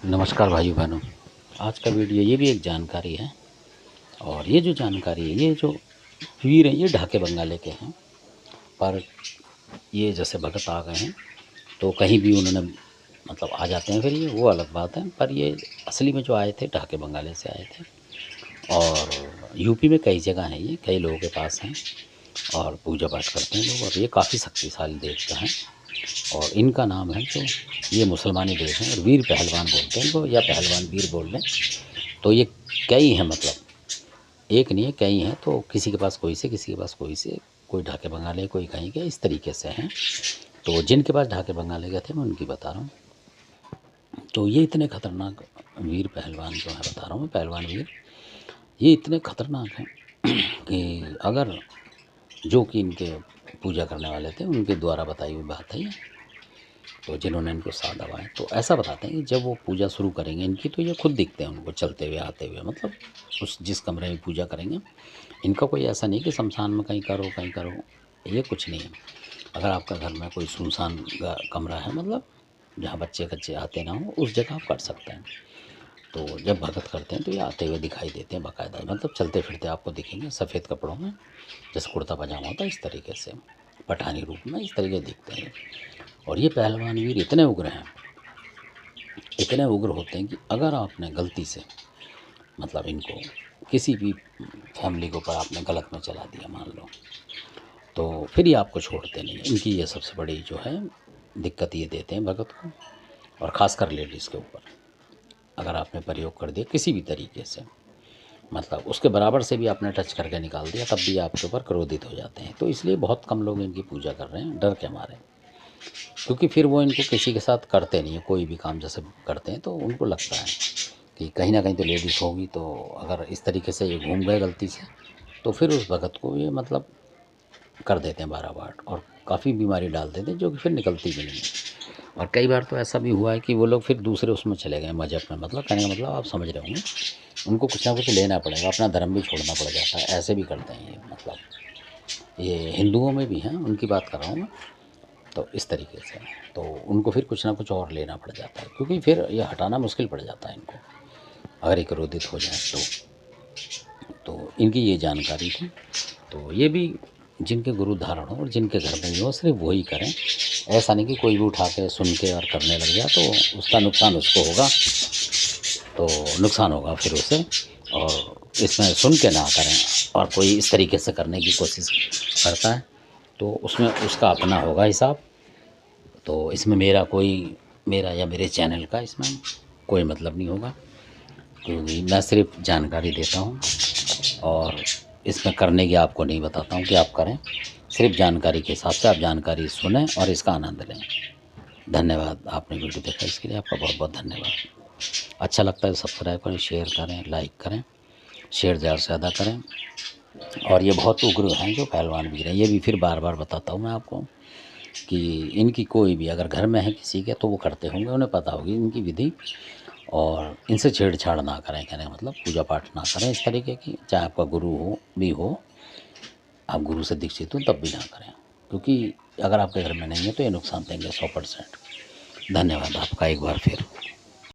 नमस्कार भाइयों बहनों। आज का वीडियो ये भी एक जानकारी है। और ये जो जानकारी है, ये जो वीर हैं, ये ढाके बंगाले के हैं। पर ये जैसे भगत आ गए हैं तो कहीं भी उन्होंने मतलब आ जाते हैं, फिर ये वो अलग बात है। पर ये असली में जो आए थे ढाके बंगाले से आए थे। और यूपी में कई जगह हैं, ये कई लोगों के पास हैं और पूजा पाठ करते हैं लोग। और ये काफ़ी शक्तिशाली देवता हैं। और इनका नाम है, जो ये मुसलमानी देव हैं और वीर पहलवान बोलते हैं इनको, या पहलवान वीर बोल लें। तो ये कई हैं, मतलब एक नहीं है, कई हैं। तो किसी के पास कोई से, किसी के पास कोई से, कोई ढाके बंगाले, कोई कहीं के, इस तरीके से हैं। तो जिनके पास ढाके बंगाले के थे मैं उनकी बता रहा हूँ। तो ये इतने खतरनाक वीर पहलवान जो है, बता रहा हूँ मैं, पहलवान वीर ये इतने खतरनाक हैं कि अगर जो कि इनके पूजा करने वाले थे उनके द्वारा बताई हुई बात है ये। तो जिन्होंने इनको साथ दबाए, तो ऐसा बताते हैं कि जब वो पूजा शुरू करेंगे इनकी, तो ये खुद दिखते हैं उनको चलते हुए आते हुए, मतलब उस जिस कमरे में पूजा करेंगे। इनका कोई ऐसा नहीं कि शमशान में कहीं करो कहीं करो, ये कुछ नहीं है। अगर आपका घर में कोई सुनसान कमरा है, मतलब जहाँ बच्चे कच्चे आते ना हो, उस जगह आप कर सकते हैं। तो जब भगत करते हैं तो ये आते हुए दिखाई देते हैं बाकायदा, मतलब चलते फिरते आपको दिखेंगे सफ़ेद कपड़ों में, जैसे कुर्ता पजामा होता है इस तरीके से, पठानी रूप में इस तरीके दिखते हैं। और ये पहलवान वीर इतने उग्र हैं, इतने उग्र होते हैं कि अगर आपने गलती से मतलब इनको किसी भी फैमिली के ऊपर आपने गलत में चला दिया मान लो, तो फिर ये आपको छोड़ते नहीं हैं। इनकी ये सबसे बड़ी जो है दिक्कत ये देते हैं भगत को, और ख़ासकर लेडीज़ के ऊपर। अगर आपने प्रयोग कर दिया किसी भी तरीके से, मतलब उसके बराबर से भी आपने टच करके निकाल दिया, तब भी आपके ऊपर क्रोधित हो जाते हैं। तो इसलिए बहुत कम लोग इनकी पूजा कर रहे हैं डर के मारे, क्योंकि फिर वो इनको किसी के साथ करते नहीं है। कोई भी काम जैसे करते हैं तो उनको लगता है कि कहीं ना कहीं तो लेडीज़ होगी, तो अगर इस तरीके से ये घूम गए गलती से, तो फिर उस भगत को ये मतलब कर देते हैं 12 वाट, और काफ़ी बीमारी डाल देते हैं, जो कि फिर निकलती भी नहीं है। और कई बार तो ऐसा भी हुआ है कि वो लोग फिर दूसरे उसमें चले गए, मज़हब में, मतलब कहने का मतलब आप समझ रहे होंगे। उनको कुछ ना कुछ लेना पड़ेगा, अपना धर्म भी छोड़ना पड़ जाता है, ऐसे भी करते हैं ये। मतलब ये हिंदुओं में भी हैं, उनकी बात कर रहा हूँ मैं। तो इस तरीके से तो उनको फिर कुछ ना कुछ और लेना पड़ जाता है, क्योंकि फिर ये हटाना मुश्किल पड़ जाता है इनको, अगर ये क्रोधित हो जाए तो इनकी ये जानकारी थी। तो ये भी जिनके गुरु धारण हो और जिनके घर में भी हो, सिर्फ वही करें। ऐसा नहीं कि कोई भी उठा के सुन के और करने लग गया तो उसका नुकसान उसको होगा, तो नुकसान होगा फिर उसे। और इसमें सुन के ना करें, और कोई इस तरीके से करने की कोशिश करता है तो उसमें उसका अपना होगा हिसाब। तो इसमें मेरा या मेरे चैनल का इसमें कोई मतलब नहीं होगा, क्योंकि मैं सिर्फ जानकारी देता हूँ और इसमें करने की आपको नहीं बताता हूँ कि आप करें। सिर्फ जानकारी के हिसाब से आप जानकारी सुनें और इसका आनंद लें। धन्यवाद, आपने वीडियो देखा इसके लिए आपका बहुत बहुत धन्यवाद। अच्छा लगता है तो सब्सक्राइब करें, शेयर करें, लाइक करें, शेयर ज़्यादा से ज़्यादा करें। और ये बहुत उग्र हैं जो पहलवान वीर हैं, ये भी फिर बार बार बताता हूँ मैं आपको कि इनकी कोई भी अगर घर में है किसी के, तो वो करते होंगे, उन्हें पता होगी इनकी विधि। और इनसे छेड़छाड़ ना करें, कहने का मतलब पूजा पाठ ना करें इस तरीके की, चाहे आपका गुरु हो भी हो, आप गुरु से दीक्षित हो तब भी ना करें, क्योंकि अगर आपके घर में नहीं है तो ये नुकसान देंगे 100%। धन्यवाद आपका एक बार फिर।